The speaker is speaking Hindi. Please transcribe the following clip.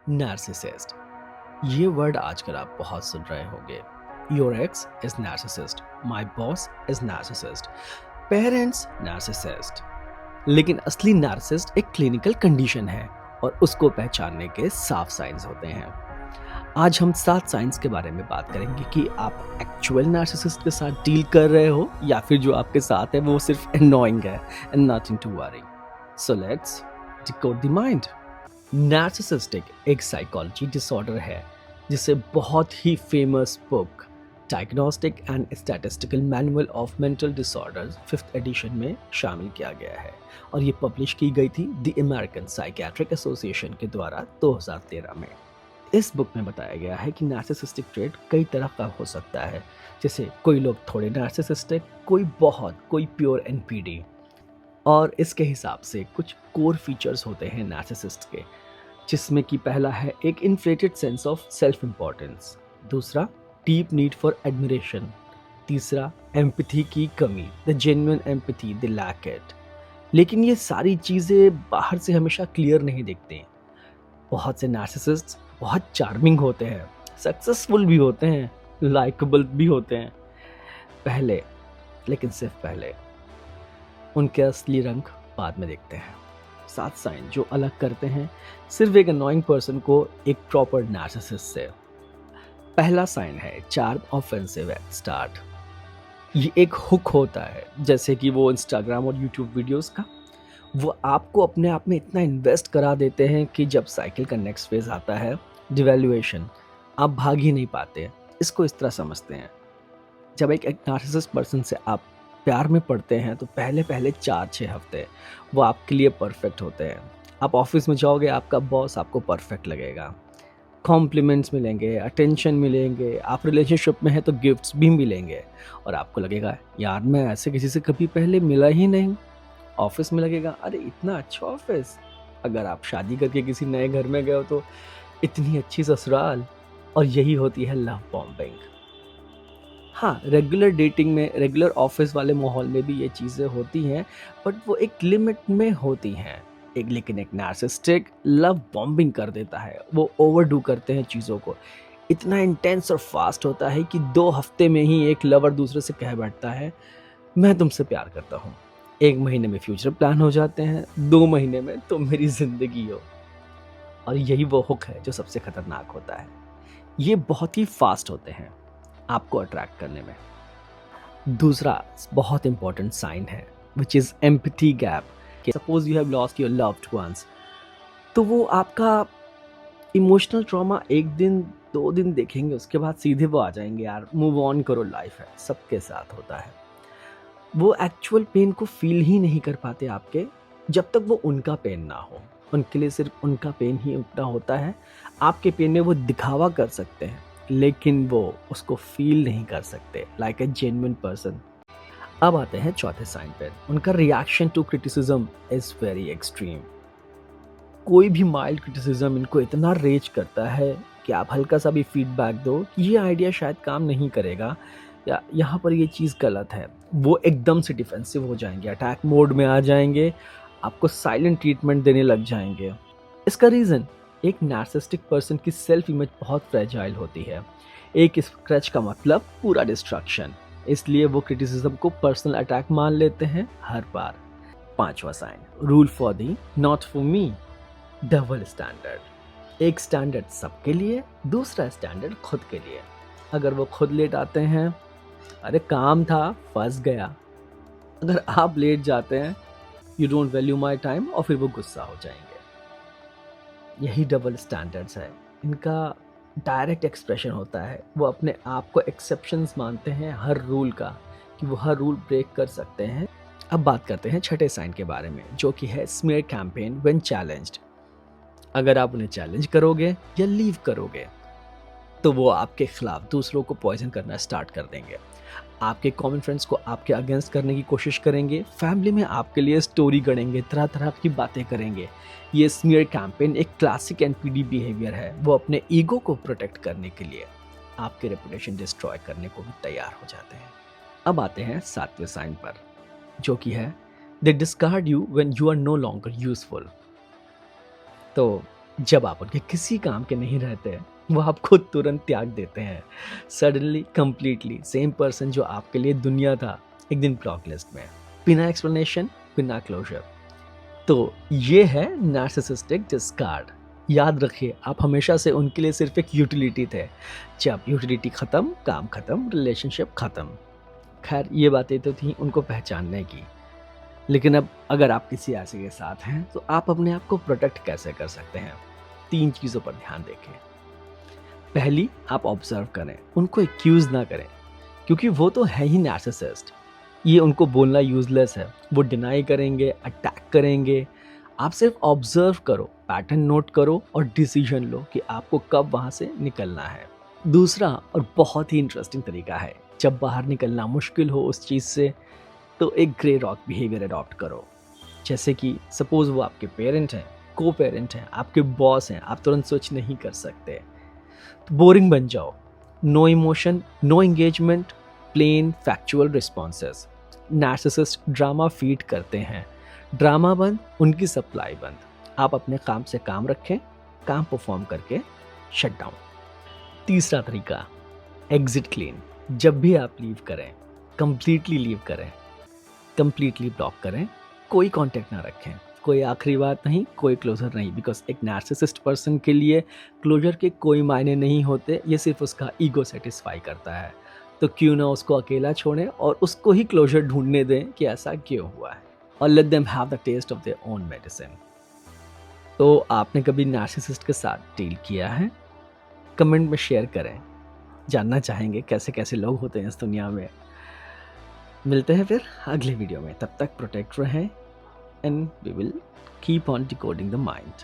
नार्सिसिस्ट, ये वर्ड आजकल आप बहुत सुन रहे होंगे। Your x is narcissist, my boss is narcissist, parents narcissist. लेकिन असली नार्सिसिस्ट एक क्लिनिकल कंडीशन है और उसको पहचानने के साफ साइंस होते हैं। आज हम 7 साइंस के बारे में बात करेंगे कि आप एक्चुअल नार्सिसिस्ट के साथ डील कर रहे हो या फिर जो आपके साथ है वो सिर्फ अननोइंग है and nothing to worry. So let's decode the mind. Narcissistic एक साइकोलॉजी डिसऑर्डर है जिसे बहुत ही famous book diagnostic and statistical manual of mental disorders 5th edition में शामिल किया गया है और ये पब्लिश की गई थी द अमेरिकन साइकियाट्रिक एसोसिएशन के द्वारा 2013 में। इस बुक में बताया गया है कि नार्सिसिस्टिक ट्रेट कई तरह का हो सकता है, जैसे कोई लोग थोड़े नार्सिसिस्टिक, कोई बहुत, कोई प्योर एनपीडी। और इसके हिसाब से कुछ कोर फीचर्स होते हैं नार्सिसिस्ट के, जिसमें कि पहला है एक inflated sense of self importance, दूसरा डीप नीड फॉर एडमिरेशन, तीसरा एम्पैथी की कमी, the genuine empathy the lack it. लेकिन ये सारी चीज़ें बाहर से हमेशा क्लियर नहीं दिखती। बहुत से नार्सिसिस्ट बहुत चार्मिंग होते हैं, सक्सेसफुल भी होते हैं, लाइकेबल भी होते हैं पहले, लेकिन सिर्फ पहले। उनके असली रंग बाद में देखते हैं। 7 साइन जो अलग करते हैं सिर्फ एक अनोइंग पर्सन को एक प्रॉपर नार्सिसिस्ट से। पहला साइन है चार्म ऑफेंसिव एट स्टार्ट। ये एक हुक होता है, जैसे कि वो इंस्टाग्राम और यूट्यूब वीडियोस का। वो आपको अपने आप में इतना इन्वेस्ट करा देते हैं कि जब साइकिल का नेक्स्ट फेज आता है, डिवैल्यूएशन, आप भाग ही नहीं पाते। इसको इस तरह समझते हैं, जब एक नार्सिसिस्ट पर्सन से आप प्यार में पड़ते हैं तो पहले पहले 4-6 हफ्ते वो आपके लिए परफेक्ट होते हैं। आप ऑफिस में जाओगे, आपका बॉस आपको परफेक्ट लगेगा, कॉम्प्लीमेंट्स मिलेंगे, अटेंशन मिलेंगे, आप रिलेशनशिप में हैं तो गिफ्ट्स भी मिलेंगे और आपको लगेगा यार मैं ऐसे किसी से कभी पहले मिला ही नहीं। ऑफिस में लगेगा अरे इतना अच्छा ऑफिस। अगर आप शादी करके किसी नए घर में गए हो तो इतनी अच्छी ससुराल। और यही होती है लव बॉम्बिंग। हाँ, रेगुलर डेटिंग में, रेगुलर ऑफिस वाले माहौल में भी ये चीज़ें होती हैं, बट वो एक लिमिट में होती हैं। लेकिन एक नार्सिसिस्टिक लव बॉम्बिंग कर देता है, वो ओवरडू करते हैं चीज़ों को। इतना इंटेंस और फास्ट होता है कि 2 हफ्ते में ही एक लवर दूसरे से कह बैठता है, मैं तुमसे प्यार करता हूँ। 1 महीने में फ्यूचर प्लान हो जाते हैं, 2 महीने में तुम मेरी ज़िंदगी हो। और यही वो हुक है जो सबसे खतरनाक होता है। ये बहुत ही फास्ट होते हैं आपको अट्रैक्ट करने में। दूसरा बहुत इंपॉर्टेंट साइन है विच इज़ एम्पैथी गैप। कि suppose you have lost your loved ones, तो वो आपका इमोशनल ट्रॉमा 1 दिन 2 दिन देखेंगे, उसके बाद सीधे वो आ जाएंगे, यार मूव ऑन करो, लाइफ है, सबके साथ होता है। वो एक्चुअल पेन को फील ही नहीं कर पाते आपके, जब तक वो उनका पेन ना हो। उनके लिए सिर्फ उनका पेन ही उतना होता है। आपके पेन में वो दिखावा कर सकते हैं, लेकिन वो उसको फील नहीं कर सकते लाइक ए जेन्युइन पर्सन। अब आते हैं चौथे साइन पे। उनका reaction to criticism is very extreme. कोई भी माइल्ड क्रिटिसिज्म इनको इतना रेज करता है कि आप हल्का सा भी फीडबैक दो कि ये आइडिया शायद काम नहीं करेगा या यहाँ पर ये चीज़ गलत है, वो एकदम से डिफेंसिव हो जाएंगे, अटैक मोड में आ जाएंगे, आपको साइलेंट ट्रीटमेंट देने लग जाएंगे। इसका रीज़न, एक नार्सिसिस्टिक पर्सन की सेल्फ इमेज बहुत फ्रेजाइल होती है। एक स्क्रैच का मतलब पूरा डिस्ट्रक्शन, इसलिए वो क्रिटिसिज्म को पर्सनल अटैक मान लेते हैं हर बार। पांचवा sign, rule for thee not for me, double standard. एक स्टैंडर्ड सबके लिए, दूसरा स्टैंडर्ड खुद के लिए। अगर वो खुद लेट आते हैं, अरे काम था, फंस गया। अगर आप लेट जाते हैं, you don't value my time, और फिर वो गुस्सा हो जाएंगे। यही डबल स्टैंडर्ड्स है। इनका डायरेक्ट एक्सप्रेशन होता है, वो अपने आप को एक्सेप्शंस मानते हैं हर रूल का, कि वो हर रूल ब्रेक कर सकते हैं। अब बात करते हैं छठे साइन के बारे में, जो कि है स्मीयर कैंपेन व्हेन चैलेंज्ड। अगर आप उन्हें चैलेंज करोगे या लीव करोगे तो वो आपके खिलाफ दूसरों को पॉइजन करना स्टार्ट कर देंगे। आपके कॉमन फ्रेंड्स को आपके अगेंस्ट करने की कोशिश करेंगे, फैमिली में आपके लिए स्टोरी गढ़ेंगे, तरह तरह की बातें करेंगे। ये स्मीयर कैंपेन एक क्लासिक एनपीडी बिहेवियर है। वो अपने ईगो को प्रोटेक्ट करने के लिए आपके रेपुटेशन डिस्ट्रॉय करने को भी तैयार हो जाते हैं। अब आते हैं 7वें साइन पर, जो कि है they discard you when you are no longer useful. तो जब आप उनके किसी काम के नहीं रहते, वो आपको तुरंत त्याग देते हैं। सडनली, कंप्लीटली सेम पर्सन जो आपके लिए दुनिया था, एक दिन ब्लॉक लिस्ट में। बिना एक्सप्लेनेशन, बिना क्लोज़र। तो ये है नार्सिसिस्टिक डिस्कार्ड। याद रखिए, आप हमेशा से उनके लिए सिर्फ़ एक यूटिलिटी थे। जब यूटिलिटी ख़त्म, काम ख़त्म, रिलेशनशिप ख़त्म। ख़ैर, ये बातें तो थी उनको पहचानने की। लेकिन अब अगर आप किसी ऐसे के साथ हैं, तो आप अपने आप को प्रोटेक्ट कैसे कर सकते हैं? 3 चीज़ों पर ध्यान देखें। पहली, आप ऑब्ज़र्व करें, उनको एक्यूज़ ना करें, क्योंकि वो तो है ही नार्सिसिस्ट। ये उनको बोलना यूज़लेस है। वो डिनाई करेंगे, अटैक करेंगे। आप सिर्फ़ ऑब्ज़र्व करो, पैटर्न नोट करो और डिसीज़न लो कि आपको कब वहाँ से निकलना है। दूसरा और बहुत ही इंटरेस्टिंग तरीका है, जब बाहर निकलना मुश्किल हो उस चीज़ से, तो एक ग्रे रॉक बिहेवियर अडॉप्ट करो। जैसे कि सपोज़ वो आपके पेरेंट हैं, को-पेरेंट हैं, आपके बॉस हैं, आप तुरंत स्विच नहीं कर सकते। तो बोरिंग बन जाओ। No emotion, no engagement, plain factual responses. Narcissist drama feed करते हैं। ड्रामा बंद, उनकी सप्लाई बंद। आप अपने काम से काम रखें, काम परफॉर्म करके शट डाउन। तीसरा तरीका, एग्जिट क्लीन। जब भी आप लीव करें, कंप्लीटली लीव करें, कंप्लीटली ब्लॉक करें, कोई कांटेक्ट ना रखें। कोई आखिरी बात नहीं, कोई क्लोज़र नहीं, बिकॉज़ एक नार्सिसिस्ट पर्सन के लिए क्लोज़र के कोई मायने नहीं होते, ये सिर्फ़ उसका ईगो सैटिस्फाई करता है। तो क्यों ना उसको अकेला छोड़ें और उसको ही क्लोज़र ढूँढने दें कि ऐसा क्यों हुआ है, और let them have the taste of their own medicine. तो आपने कभी नार्सिसिस्ट के साथ डील किया है? कमेंट में शेयर करें। जानना चाहेंगे कैसे-कैसे लोग होते हैं इस दुनिया में। मिलते हैं फिर अगले वीडियो में, तब तक प्रोटेक्ट रहें, and we will keep on decoding the mind.